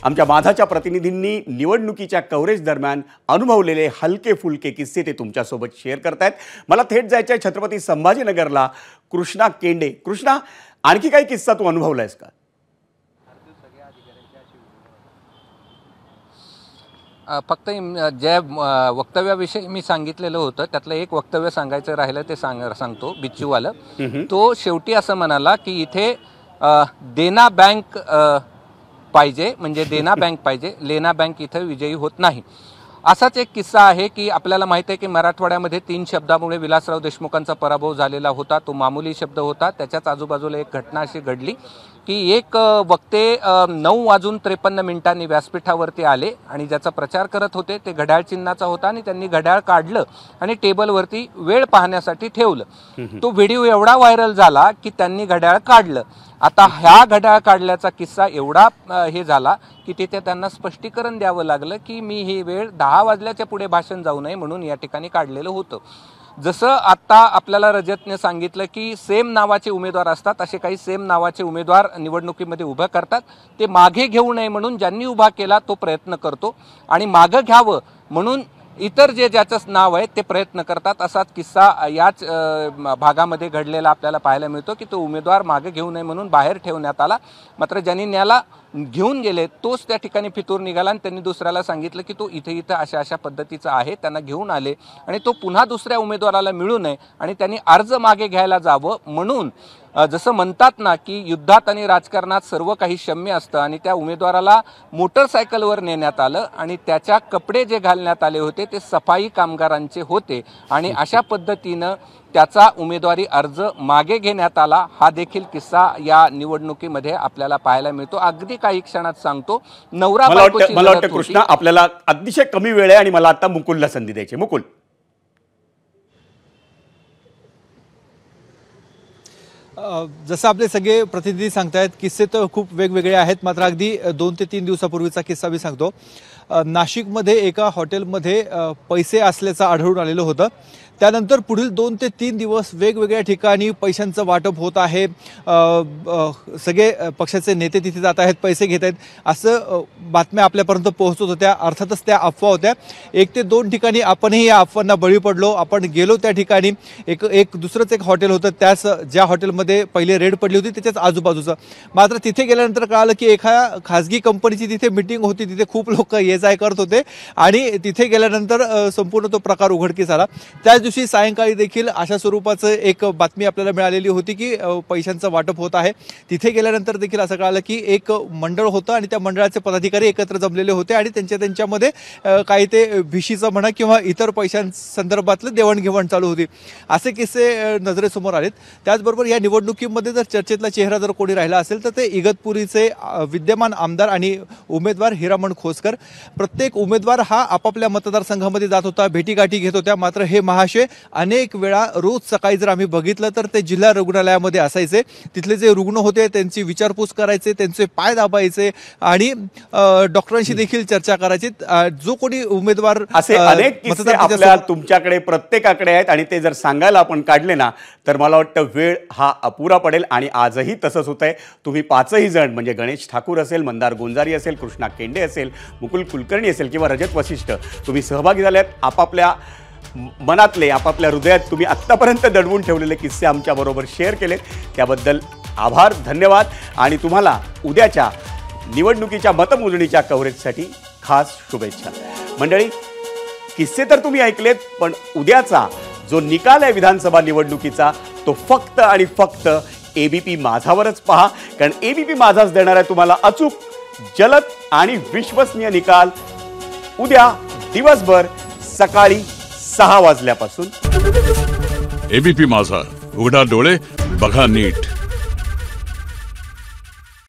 आमच्या माझाच्या प्रतिनिधींनी निवडणुकीच्या कव्हरेज दरम्यान अनुभवलेले हलके फुलके किस्से ते तुमच्यासोबत शेअर करतायत। मला थेट जायचं आहे छत्रपती संभाजीनगरला। कृष्णा केंडे, कृष्णा, आणखी काही किस्सा तू अनुभवलायस का? फक्त ज्या वक्तव्याविषयी मी सांगितलेलं होतं त्यातलं एक वक्तव्य सांगायचं राहिलं ते सांगतो। बिच्चूवाला तो शेवटी असं म्हणाला की इथे देना बँक पाहिजे, म्हणजे देना बँक पाहिजे, लेना बँक इथे विजयी होत नाही। असाच एक किस्सा आहे की आपल्याला माहिती आहे की मराठवाड्यामध्ये 3 शब्दामुळे विलासराव देशमुखांचा पराभव झालेला होता। तो मामूली शब्द होता। त्याच्याच आजूबाजूला एक घटना अशी घडली की एक वक्ते 9:53 व्यासपीठावरती आले आणि ज्याचा प्रचार करत होते ते घड्याळ चिन्हाचा होता आणि त्यांनी घड्याळ काढलं आणि टेबलवरती वेळ पाहण्यासाठी ठेवलं। तो व्हिडिओ एवढा व्हायरल झाला की त्यांनी घड्याळ काढलं। आता ह्या घड्याळ काढल्याचा किस्सा एवढा हे झाला की तिथे त्यांना स्पष्टीकरण द्यावं लागलं की मी ही वेळ 10 वाजल्याच्या पुढे भाषण जाऊ नये म्हणून या ठिकाणी काढलेलं होतं। जसं आता आपल्याला रजतने सांगितलं की सेम नावाचे उमेदवार असतात, असे काही सेम नावाचे उमेदवार निवडणुकीमध्ये उभं करतात। ते मागे घेऊ नये म्हणून ज्यांनी उभा केला तो प्रयत्न करतो आणि मागे घ्यावं म्हणून इतर ज्याचं नाव आहे ते प्रयत्न करतात। असाच किस्सा याच भागामध्ये घडलेला आपल्याला पाहायला मिळतो की तो उमेदवार मागे घेऊ नये म्हणून बाहेर ठेवण्यात आला, मात्र ज्यांनी न्याला घेऊन गेले तोच त्या ठिकाणी फितूर निघाला आणि त्यांनी दुसऱ्याला सांगितलं की तो इथे अशा पद्धतीचा आहे, त्यांना घेऊन आले आणि तो पुन्हा दुसऱ्या उमेदवाराला मिळू नये आणि त्यांनी अर्ज मागे घ्यायला जावं म्हणून जसं म्हणतात ना की युद्धात आणि राजकारणात सर्व काही क्षम्य असतं आणि त्या उमेदवाराला मोटरसायकलवर नेण्यात आलं आणि त्याच्या कपडे जे घालण्यात आले होते ते सफाई कामगारांचे होते आणि अशा पद्धतीनं त्याचा उमेदवारी अर्ज मागे घेण्यात आला। हा देखील किस्सा या निवडणुकीमध्ये आपल्याला पाहायला मिळतो। अगदी काही क्षणात सांगतो, नवरा बायकोची मला वाटतं कृष्णा आपल्याला अतिशय कमी वेळ आहे आणि मला आता मुकुलला संधी द्यायची। मुकुल, जसं आपले सगळे प्रतिनिधी सांगतायत किस्से तर खूप वेगवेगळे आहेत, मात्र अगदी 2 ते 3 दिवसापूर्वीचा किस्सा मी सांगतो। नाशिकमध्ये एका हॉटेलमध्ये पैसे असल्याचं आढळून आलेलं होतं। त्यानंतर पुढील 2 ते 3 दिवस वेगवेगळ्या ठिकाणी पैशांचं वाटप होत आहे। सगळे पक्षाचे नेते तिथे जात आहेत, पैसे घेत आहेत, असं बातम्या आपल्यापर्यंत पोहोचत होत्या। अर्थातच त्या अफवा होत्या। 1 ते 2 ठिकाणी आपणही या अफवांना बळी पडलो। आपण गेलो त्या ठिकाणी, एक दुसरंच एक हॉटेल होतं, त्याच ज्या हॉटेलमध्ये पहिले रेड पडली होती त्याच्याच आजूबाजूचं। मात्र तिथे गेल्यानंतर कळालं की एका खाजगी कंपनीची तिथे मीटिंग होती, तिथे खूप लोक ये जाय करत होते आणि तिथे गेल्यानंतर संपूर्ण तो प्रकार उघडकीस आला। त्याच दिवशी सायंकाळी देखील अशा स्वरूपाचं एक बातमी आपल्याला मिळालेली होती की पैशांचं वाटप होत आहे। तिथे गेल्यानंतर देखील असं कळालं की एक मंडळ होतं आणि त्या मंडळाचे पदाधिकारी एकत्र जमलेले होते आणि त्यांच्यामध्ये काही ते भिशीचं म्हणा किंवा इतर पैशांसंदर्भातलं देवाणघेवाण चालू होती। असे किस्से नजरेसमोर आलेत। त्याचबरोबर या निवडणुकीमध्ये जर चर्चेतला चेहरा जर कोणी राहिला असेल तर ते इगतपुरीचे विद्यमान आमदार आणि उमेदवार हिरामण खोसकर। प्रत्येक उमेदवार हा आपापल्या मतदारसंघामध्ये जात होता, भेटीगाठी घेत होत्या, मात्र हे महाशय अनेक वेळा रोज सकाळी जर आम्ही बघितलं तर ते जिल्हा रुग्णालयामध्ये असायचे। तिथले जे रुग्ण होते त्यांची विचारपूस करायचे, त्यांचे पाय दाबायचे आणि डॉक्टरांशी देखील चर्चा करायची। जो कोणी उमेदवार असे अनेक किस्से आपल्या तुमच्याकडे प्रत्येकाकडे आहेत आणि ते जर सांगायला आपण काढले ना तर मला वाटतं वेळ हा अपुरा पडेल आणि आजही तसंच होतंय। तुम्ही 5ही जण म्हणजे गणेश ठाकूर असेल, मंदार गोंजारी असेल, कृष्णा केंडे असेल, मुकुल कुलकर्णी असेल किंवा रजत वशिष्ठ, तुम्ही सहभागी झालेत। आपापल्या मनातले, आपापल्या हृदयात तुम्ही आत्तापर्यंत दडवून ठेवलेले किस्से आमच्याबरोबर शेअर केलेत, त्याबद्दल आभार, धन्यवाद। आणि तुम्हाला उद्याच्या निवडणुकीच्या मतमोजणीच्या कव्हरेजसाठी खास शुभेच्छा। मंडळी, किस्से तर तुम्ही ऐकलेत, पण उद्याचा जो निकाल आहे विधानसभा निवडणुकीचा तो फक्त आणि फक्त ABP माझावरच पहा, कारण ABP माझाच देणार आहे तुम्हाला अचूक, जलद आणि विश्वसनीय निकाल उद्या दिवसभर सकाळी 6 वाजल्यापासून। ABP माझा, उघडा डोळे बघा नीट।